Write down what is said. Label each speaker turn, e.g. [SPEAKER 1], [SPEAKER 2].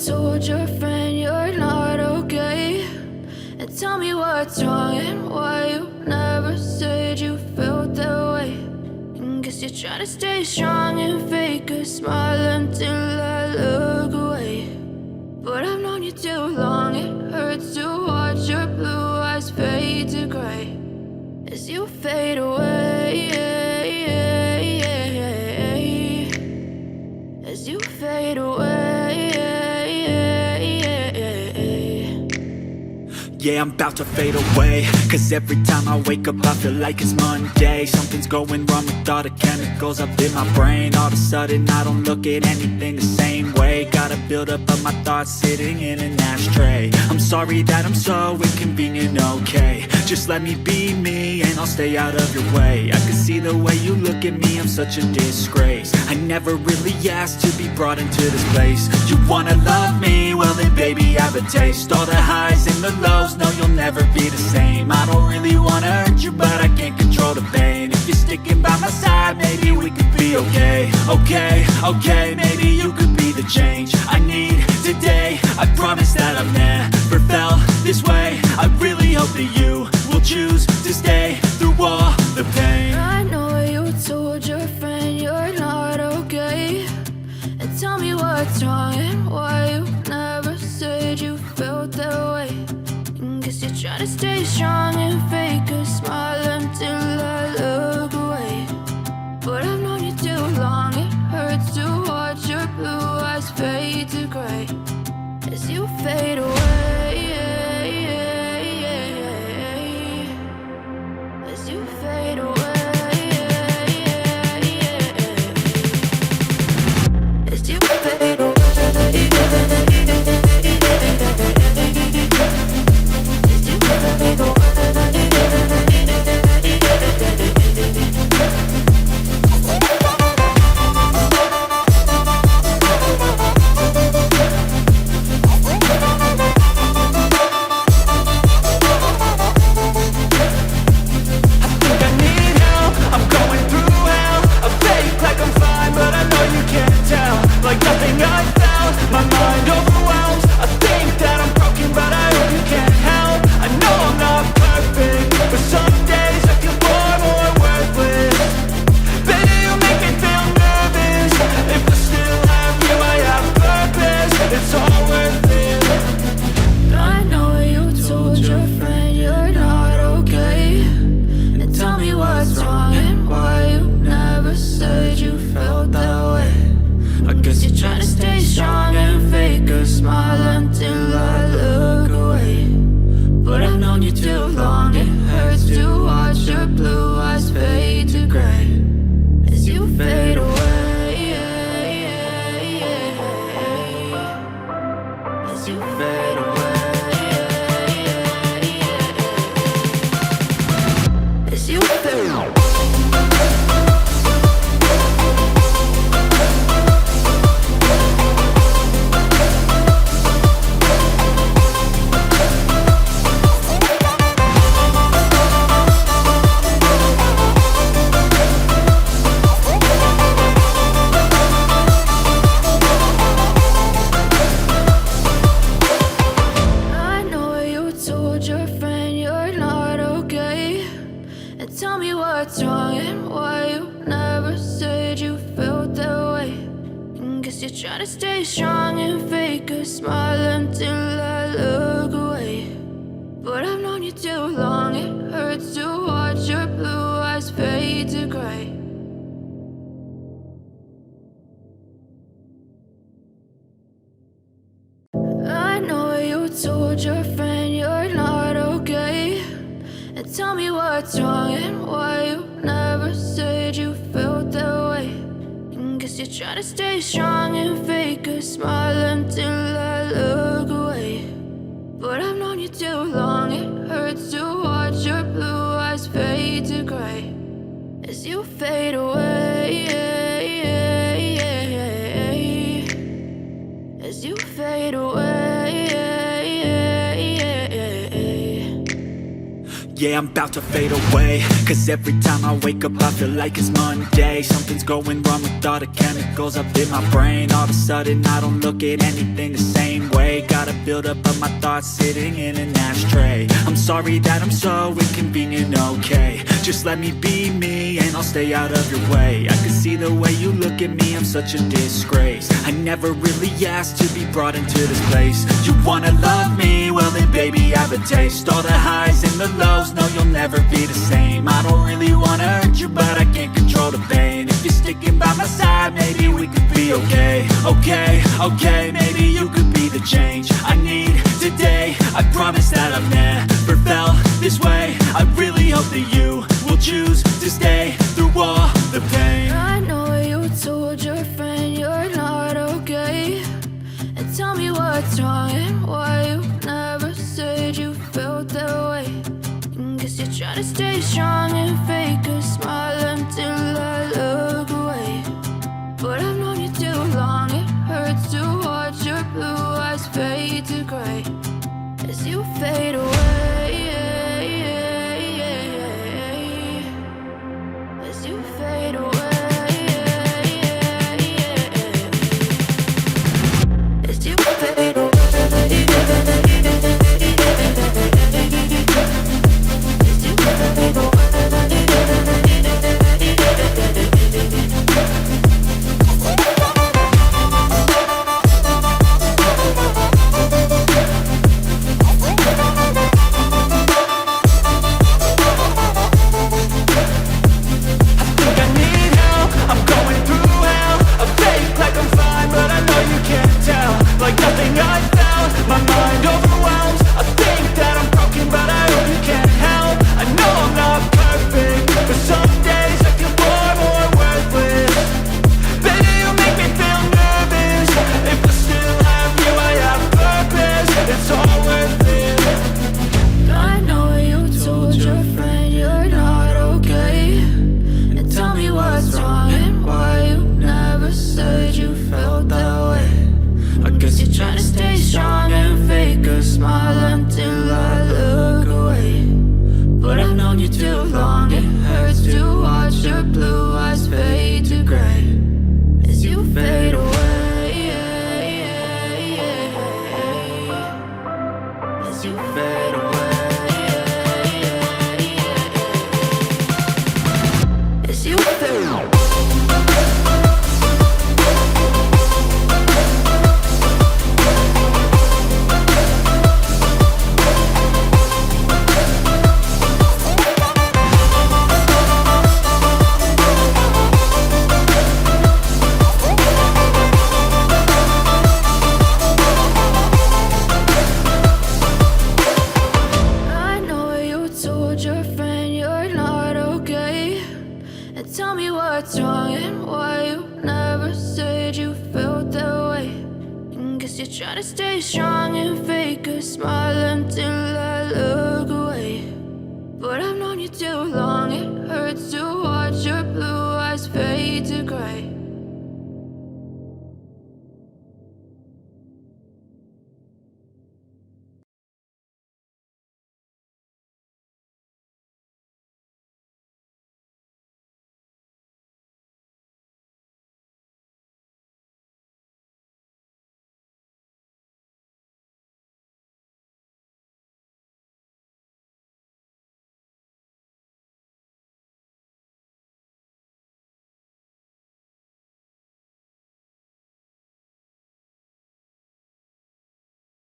[SPEAKER 1] told your friend you're not okay? And tell me what's wrong and why you never said you felt that way. And guess you're trying to stay strong and fake a smile until I look away. But I've known you too long, it hurts to watch your blue eyes fade to gray as you fade away, as you fade away.
[SPEAKER 2] Yeah, I'm about to fade away, cause every time I wake up I feel like it's Monday. Something's going wrong with all the chemicals up in my brain. All of a sudden I don't look at anything the same way. Got a buildup of my thoughts sitting in an ashtray. I'm sorry that I'm so inconvenient, okay? Just let me be me and I'll stay out of your way. I can see the way you look at me, I'm such a disgrace. I never really asked to be brought into this place. You wanna love me? Well then baby have a taste. All the highs and the lows, no you'll never be the same. I don't really wanna hurt you but I can't control the pain. If you're sticking by my side maybe we could be okay. Okay, maybe you could be the change I need today. I promise that I've never felt this way. I really hope that you will choose to stay through all the pain.
[SPEAKER 1] I know you told your friend you're not okay. And tell me what's wrong and why you never said you felt that way. And guess you're trying to stay strong and fake a smile until I look away. But I've known you too long, it hurts to watch your blue eyes fade to gray as you fade away, as you fade away, as you fade away.
[SPEAKER 2] Yeah, I'm about to fade away, cause every time I wake up I feel like it's Monday. Something's going wrong with all the chemicals up in my brain. All of a sudden I don't look at anything the same way. Got a buildup of my thoughts sitting in an ashtray. I'm sorry that I'm so inconvenient, okay. Just let me be me and I'll stay out of your way. I can see the way you look at me, I'm such a disgrace. I never really asked to be brought into this place. You wanna love me? Well then baby, have a taste. All the highs and the lows, no, you'll never be the same. I don't really wanna hurt you, but I can't control the pain. If you're sticking by my side, maybe we could be okay. Okay, maybe you could be the change I need today. I promise that I've never felt this way. I really hope that you will choose to stay through all the pain.
[SPEAKER 1] I know you told your friend you're not okay, and tell me what's wrong and why you never said you felt that way. Guess you're trying to stay strong and fake a smile until I look away. But I've known you too long, it hurts to watch your blue eyes fade to gray as you fade away. As you fade away. As you fade away. Tell me what's wrong and why you never said you felt that way. Guess you're trying to stay strong and fake a smile until I look away. But I've known you too long, it hurts to watch your blue eyes fade to gray